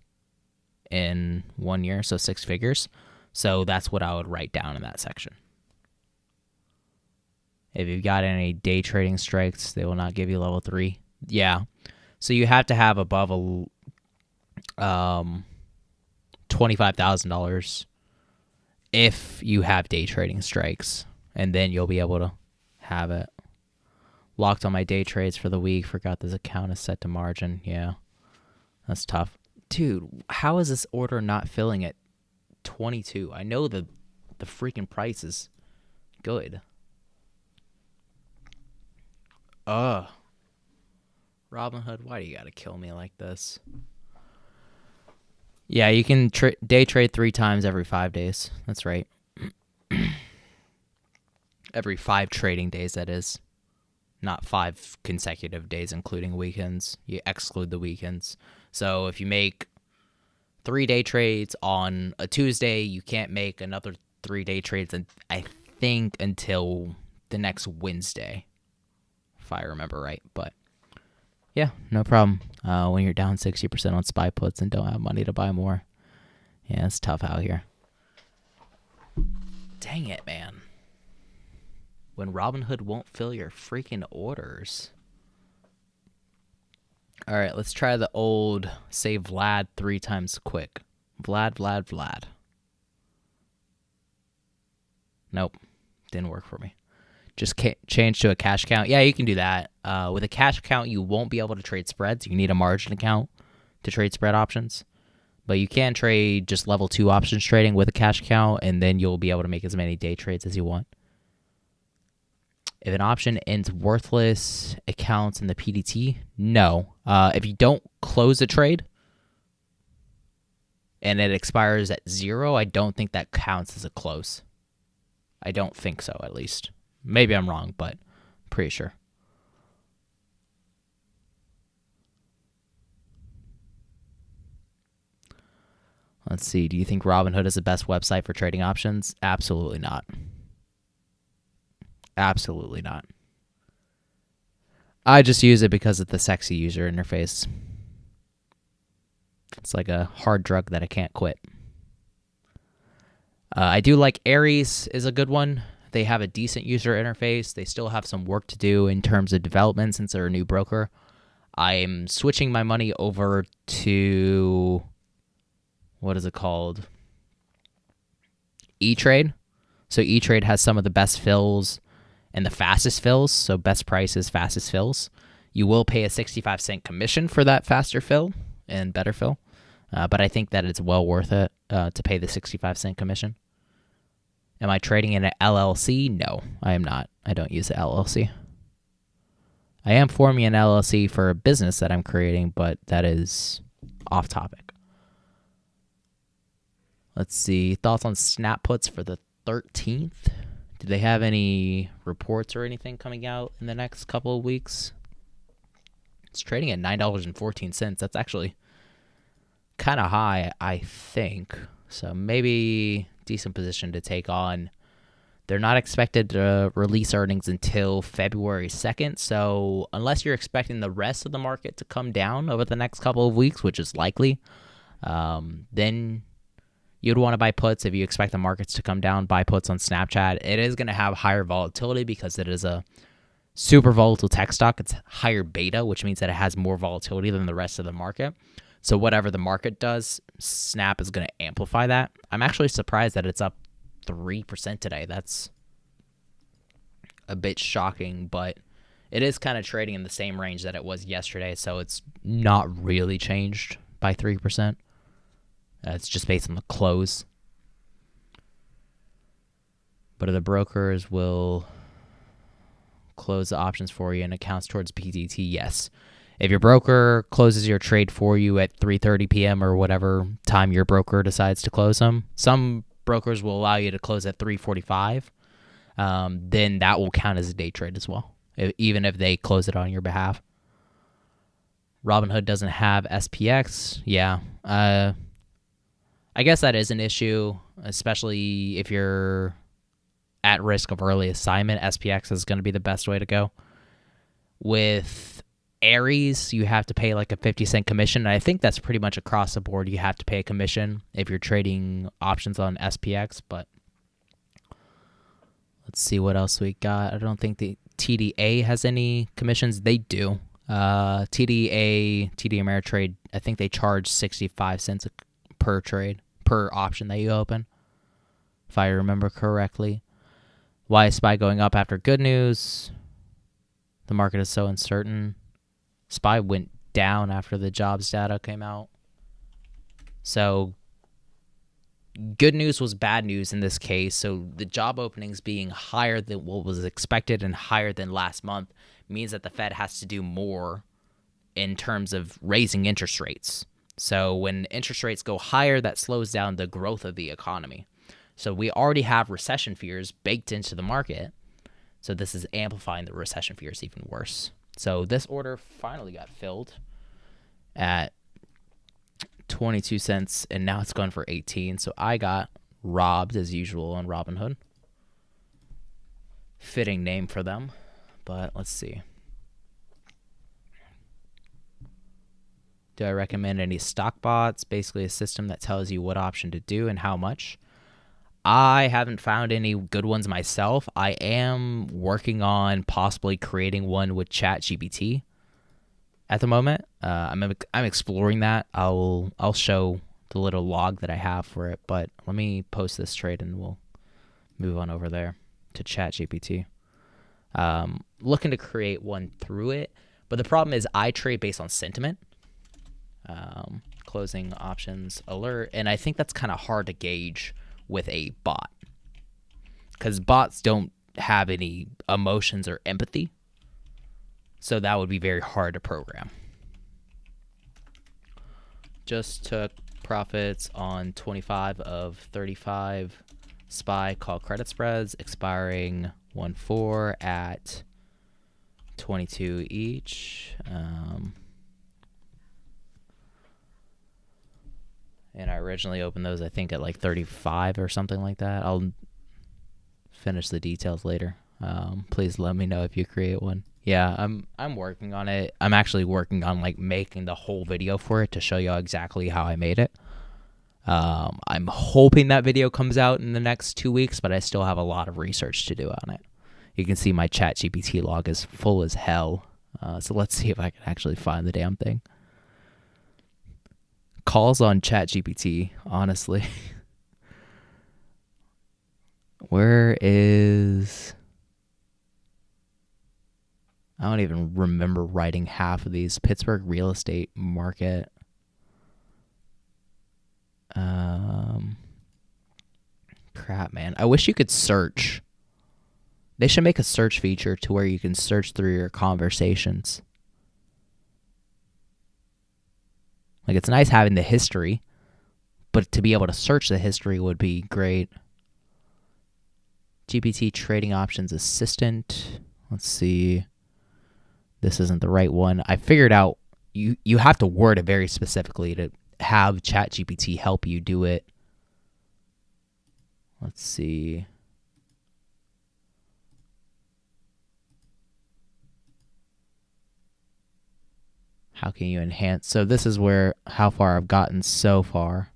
in 1 year, so 6 figures. So that's what I would write down in that section. If you've got any day trading strikes, they will not give you level 3. Yeah. So you have to have above $25,000 if you have day trading strikes, and then you'll be able to have it. Locked on my day trades for the week. Forgot this account is set to margin. Yeah, that's tough. Dude, how is this order not filling at 22? I know the freaking price is good. Robinhood, why do you gotta kill me like this? Yeah, you can day trade 3 times every 5 days. That's right. Every 5 trading days, that is. Not 5 consecutive days, including weekends. You exclude the weekends. So if you make 3 day trades on a Tuesday, you can't make another 3 day trades, I think, until the next Wednesday, if I remember right. But yeah, no problem. When you're down 60% on SPY puts and don't have money to buy more. Yeah, it's tough out here. Dang it, man. When Robinhood won't fill your freaking orders. All right, let's try the old say Vlad 3 times quick. Vlad. Nope, didn't work for me. Just change to a cash account. Yeah, you can do that. With a cash account, you won't be able to trade spreads. You need a margin account to trade spread options. But you can trade just level 2 options trading with a cash account, and then you'll be able to make as many day trades as you want. If an option ends worthless, it counts in the PDT? No. If you don't close a trade and it expires at 0, I don't think that counts as a close. I don't think so, at least. Maybe I'm wrong, but I'm pretty sure. Let's see. Do you think Robinhood is the best website for trading options? Absolutely not. Absolutely not. I just use it because of the sexy user interface. It's like a hard drug that I can't quit. I do like Aries is a good one. They have a decent user interface. They still have some work to do in terms of development since they're a new broker. I'm switching my money over to, what is it called? E-Trade. So E-Trade has some of the best fills and the fastest fills, so best prices, fastest fills. You will pay a 65-cent commission for that faster fill and better fill, but I think that it's well worth it to pay the 65-cent commission. Am I trading in an LLC? No, I am not. I don't use the LLC. I am forming an LLC for a business that I'm creating, but that is off topic. Let's see. Thoughts on snap puts for the 13th? Do they have any reports or anything coming out in the next couple of weeks? It's trading at $9.14. That's actually kind of high, I think. So maybe decent position to take on. They're not expected to release earnings until February 2nd. So unless you're expecting the rest of the market to come down over the next couple of weeks, which is likely, then you'd want to buy puts. If you expect the markets to come down, buy puts on Snapchat. It is going to have higher volatility because it is a super volatile tech stock. It's higher beta, which means that it has more volatility than the rest of the market. So whatever the market does, Snap is going to amplify that. I'm actually surprised that it's up 3% today. That's a bit shocking, but it is kind of trading in the same range that it was yesterday, so it's not really changed by 3%. It's just based on the close. But the brokers will close the options for you and it counts towards PDT, yes. If your broker closes your trade for you at 3:30 p.m. or whatever time your broker decides to close them, some brokers will allow you to close at 3:45. Then that will count as a day trade as well, even if they close it on your behalf. Robinhood doesn't have SPX. Yeah. I guess that is an issue, especially if you're at risk of early assignment. SPX is going to be the best way to go. With Aries, you have to pay like a 50-cent commission. And I think that's pretty much across the board. You have to pay a commission if you're trading options on SPX. But let's see what else we got. I don't think the TDA has any commissions. They do. TD Ameritrade, I think they charge 65 cents per trade, per option that you open, if I remember correctly. Why is SPY going up after good news? The market is so uncertain. SPY went down after the jobs data came out. So good news was bad news in this case. So the job openings being higher than what was expected and higher than last month means that the Fed has to do more in terms of raising interest rates. So when interest rates go higher, that slows down the growth of the economy. So we already have recession fears baked into the market. So this is amplifying the recession fears even worse. So this order finally got filled at 22 cents, and now it's going for 18. So I got robbed as usual on Robinhood. Fitting name for them, but let's see. Do I recommend any stock bots? Basically a system that tells you what option to do and how much. I haven't found any good ones myself. I am working on possibly creating one with ChatGPT at the moment. I'm exploring that. I'll show the little log that I have for it, but let me post this trade and we'll move on over there to ChatGPT. Looking to create one through it, but the problem is I trade based on sentiment. Closing options alert, and I think that's kind of hard to gauge with a bot because bots don't have any emotions or empathy, so that would be very hard to program. Just took profits on 25 of 35 SPY call credit spreads expiring 1/4 at 22 each. And I originally opened those, I think, at like 35 or something like that. I'll finish the details later. Please let me know if you create one. Yeah, I'm working on it. I'm actually working on like making the whole video for it to show you exactly how I made it. I'm hoping that video comes out in the next 2 weeks, but I still have a lot of research to do on it. You can see my ChatGPT log is full as hell. So let's see if I can actually find the damn thing. Calls on ChatGPT, honestly. Where is... I don't even remember writing half of these. Pittsburgh real estate market. Crap, man. I wish you could search. They should make a search feature to where you can search through your conversations. Like, it's nice having the history, but to be able to search the history would be great. GPT trading options assistant. Let's see. This isn't the right one. I figured out you have to word it very specifically to have ChatGPT help you do it. Let's see. How can you enhance? So this is where how far I've gotten so far.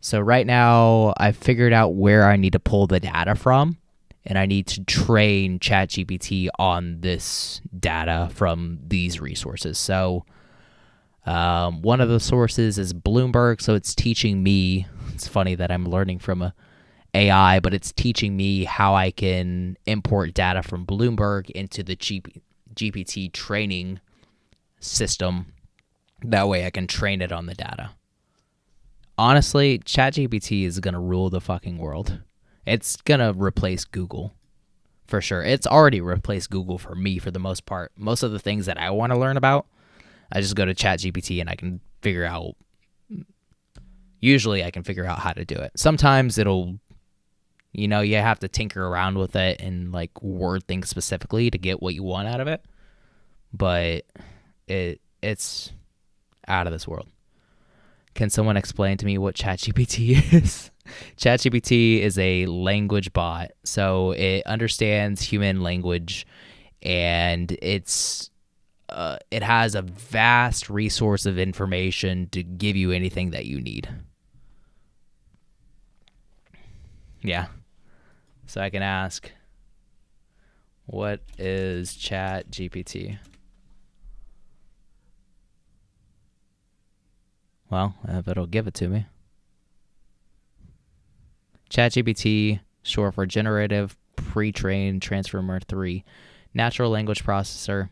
So right now I've figured out where I need to pull the data from, and I need to train ChatGPT on this data from these resources. So one of the sources is Bloomberg, so it's teaching me, it's funny that I'm learning from a AI, but it's teaching me how I can import data from Bloomberg into the GPT training system. That way I can train it on the data. Honestly, ChatGPT is going to rule the fucking world. It's going to replace Google for sure. It's already replaced Google for me for the most part. Most of the things that I want to learn about, I just go to ChatGPT and I can figure out, usually I can figure out how to do it. Sometimes it'll, you know, you have to tinker around with it and like word things specifically to get what you want out of it. But it's out of this world. Can someone explain to me what ChatGPT is? ChatGPT is a language bot, so it understands human language, and it has a vast resource of information to give you anything that you need. Yeah. So I can ask, what is ChatGPT? Well, if it'll give it to me. ChatGPT, short for Generative Pre-trained Transformer 3 Natural Language Processor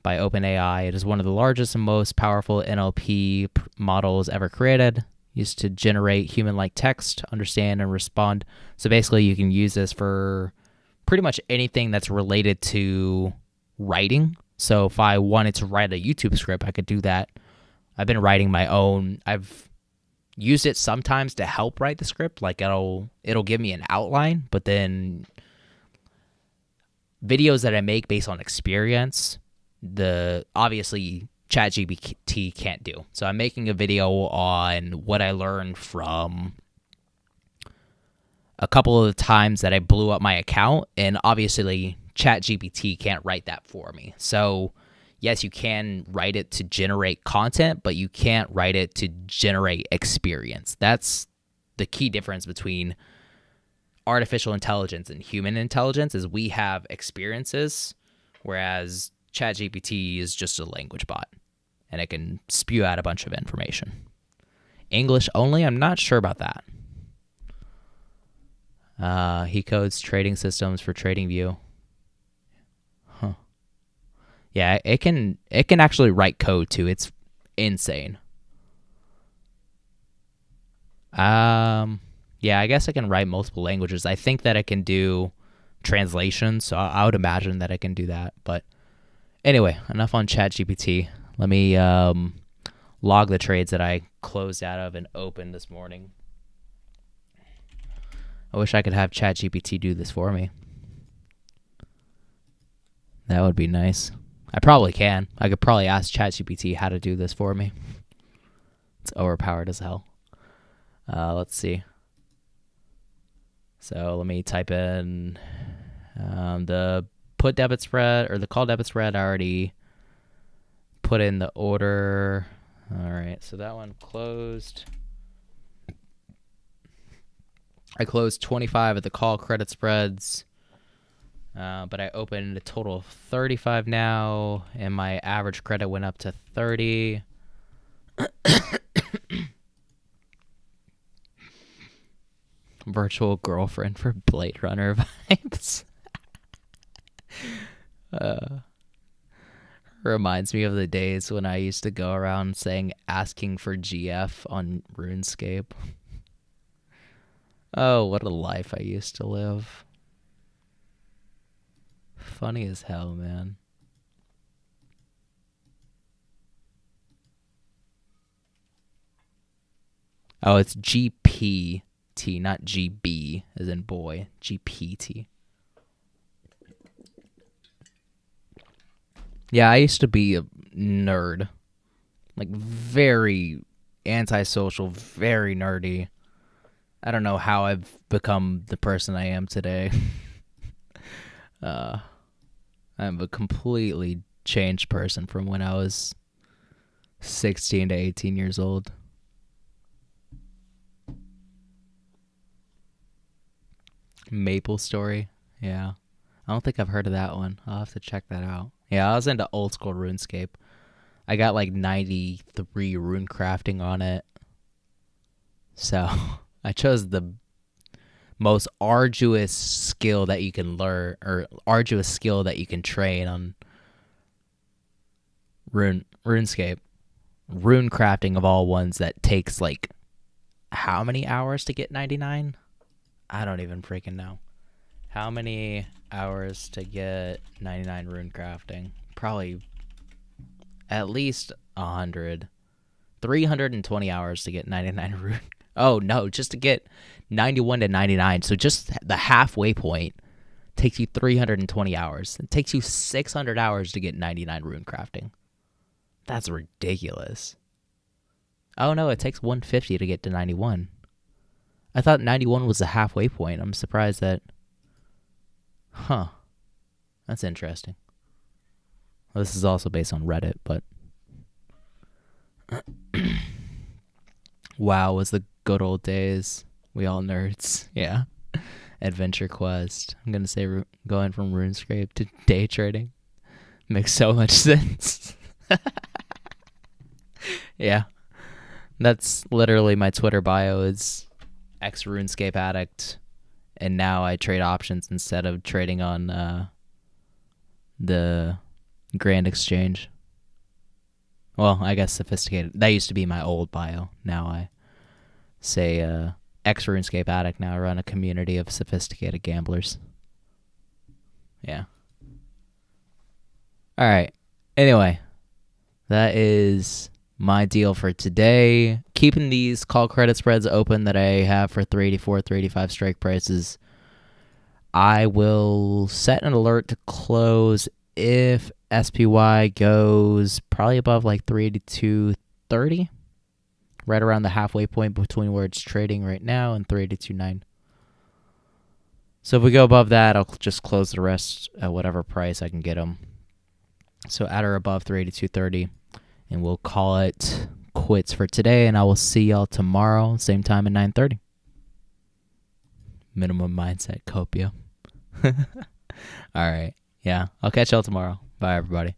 by OpenAI. It is one of the largest and most powerful NLP models ever created, used to generate human-like text, understand, and respond. So basically, you can use this for pretty much anything that's related to writing. So if I wanted to write a YouTube script, I could do that. I've been writing my own. I've used it sometimes to help write the script. Like it'll give me an outline, but then videos that I make based on experience, obviously ChatGPT can't do. So I'm making a video on what I learned from a couple of the times that I blew up my account, and obviously ChatGPT can't write that for me. So yes, you can write it to generate content, but you can't write it to generate experience. That's the key difference between artificial intelligence and human intelligence, is we have experiences, whereas ChatGPT is just a language bot, and it can spew out a bunch of information. English only? I'm not sure about that. He codes trading systems for TradingView. Huh. Yeah, it can actually write code too. It's insane. Yeah, I guess I can write multiple languages. I think that it can do translation, so I would imagine that it can do that. But anyway, enough on ChatGPT. Let me log the trades that I closed out of and opened this morning. I wish I could have ChatGPT do this for me. That would be nice. I probably can. I could probably ask ChatGPT how to do this for me. It's overpowered as hell. Let's see. So let me type in the put debit spread or the call debit spread. I already put in the order. All right, so that one closed. I closed 25 of the call credit spreads, but I opened a total of 35 now, and my average credit went up to 30. Virtual girlfriend for Blade Runner vibes. Reminds me of the days when I used to go around asking for GF on RuneScape. Oh, what a life I used to live. Funny as hell, man. Oh, it's GPT, not GB as in boy. GPT. Yeah, I used to be a nerd. Like, very antisocial, very nerdy. I don't know how I've become the person I am today. I'm a completely changed person from when I was 16 to 18 years old. Maple Story. Yeah. I don't think I've heard of that one. I'll have to check that out. Yeah, I was into old school RuneScape. I got like 93 rune crafting on it. So I chose the most arduous skill that you can learn, or arduous skill that you can train on RuneScape. Rune crafting of all ones that takes like how many hours to get 99? I don't even freaking know. How many hours to get 99 rune crafting? Probably at least 100. 320 hours to get 99 rune. Oh, no, just to get 91 to 99. So just the halfway point takes you 320 hours. It takes you 600 hours to get 99 rune crafting. That's ridiculous. Oh, no, it takes 150 to get to 91. I thought 91 was the halfway point. I'm surprised that... Huh. That's interesting. Well, this is also based on Reddit, but... WoW was the good old days. We all nerds. Yeah. Adventure Quest. I'm going to say going from RuneScape to day trading. Makes so much sense. Yeah. That's literally my Twitter bio is ex-RuneScape addict. And now I trade options instead of trading on the Grand Exchange. Well, I guess sophisticated. That used to be my old bio. Now I say ex-RuneScape addict. Now I run a community of sophisticated gamblers. Yeah. All right. Anyway, that is my deal for today. Keeping these call credit spreads open that I have for 384, 385 strike prices. I will set an alert to close if SPY goes probably above like 382.30, right around the halfway point between where it's trading right now and 382.9. So if we go above that, I'll just close the rest at whatever price I can get them. So at or above 382.30, and we'll call it quits for today, and I will see y'all tomorrow, same time at 9:30. Minimum mindset, Copio. All right. Yeah, I'll catch y'all tomorrow. Bye, everybody.